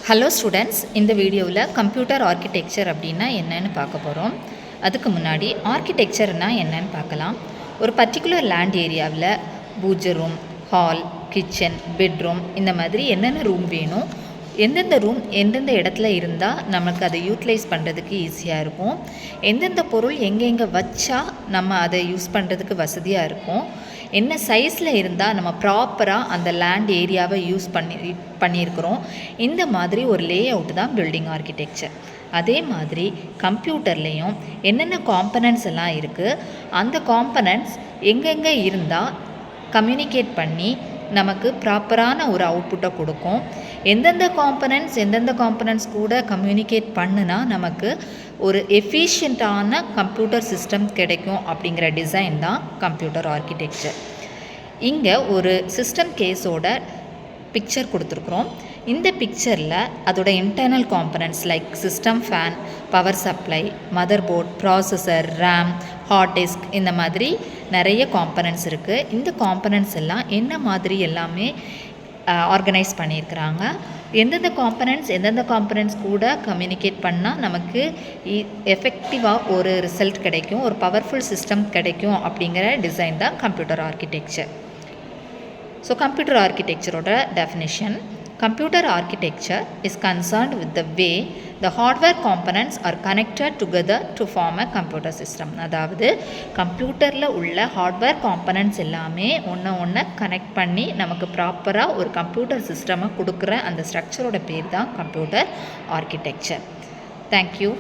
Hello students, இந்த வீடியோவில் computer architecture அப்படின்னா என்னன்னு பார்க்க போகிறோம். அதுக்கு முன்னாடி ஆர்கிடெக்சர்னால் என்னன்னு பார்க்கலாம். ஒரு பர்டிகுலர் லேண்ட் ஏரியாவில் பூஜை ரூம், ஹால், கிச்சன், பெட்ரூம் இந்த மாதிரி என்னென்ன ரூம் வேணும், எந்தெந்த ரூம் எந்தெந்த இடத்துல இருந்தால் நமக்கு அதை யூட்டிலைஸ் பண்ணுறதுக்கு ஈஸியாக இருக்கும், எந்தெந்த பொருள் எங்கெங்கே வச்சா நம்ம அதை யூஸ் பண்ணுறதுக்கு வசதியாக இருக்கும், என்ன சைஸில் இருந்தால் நம்ம ப்ராப்பராக அந்த லேண்ட் ஏரியாவை யூஸ் பண்ணியிருக்கிறோம். இந்த மாதிரி ஒரு லே அவுட் தான் பில்டிங் ஆர்கிடெக்சர். அதே மாதிரி கம்ப்யூட்டர்லேயும் என்னென்ன காம்பனன்ட்ஸ் எல்லாம் இருக்குது, அந்த காம்பனன்ட்ஸ் எங்கெங்கே இருந்தால் கம்யூனிகேட் பண்ணி நமக்கு ப்ராப்பரான ஒரு அவுட்புட்டை கொடுக்கும், எந்தெந்த காம்பனன்ட்ஸ் கூட கம்யூனிகேட் பண்ணுனா நமக்கு ஒரு எஃபிஷியண்ட்டான கம்ப்யூட்டர் சிஸ்டம் கிடைக்கும் அப்படிங்கிற டிசைன் தான் கம்ப்யூட்டர் ஆர்கிடெக்சர். இங்கே ஒரு சிஸ்டம் கேஸோட பிக்சர் கொடுத்துருக்குறோம். இந்த பிக்சரில் அதோட internal components like system fan, power supply, mother board, processor, RAM, hard disk இந்த மாதிரி நிறைய காம்பனன்ட்ஸ் இருக்குது. இந்த காம்பனன்ட்ஸ் எல்லாம் என்ன மாதிரி எல்லாமே ஆர்கனைஸ் பண்ணியிருக்கிறாங்க, எந்தெந்த காம்பனன்ட்ஸ் கூட கம்யூனிகேட் பண்ணால் நமக்கு எஃபெக்டிவாக ஒரு ரிசல்ட் கிடைக்கும், ஒரு பவர்ஃபுல் சிஸ்டம் கிடைக்கும் அப்படிங்கிற டிசைன் தான் கம்ப்யூட்டர் ஆர்கிடெக்சர். ஸோ கம்ப்யூட்டர் ஆர்கிடெக்சரோட definition: computer architecture is concerned with the way the hardware components are connected together to form a computer system. அதாவது கம்ப்யூட்டரில் உள்ள ஹார்ட்வேர் காம்பனன்ட்ஸ் எல்லாமே ஒன்று கனெக்ட் பண்ணி நமக்கு ப்ராப்பராக ஒரு கம்ப்யூட்டர் சிஸ்டமை கொடுக்குற அந்த ஸ்ட்ரக்சரோட பேர் தான் கம்ப்யூட்டர் ஆர்கிடெக்சர். தேங்க்யூ.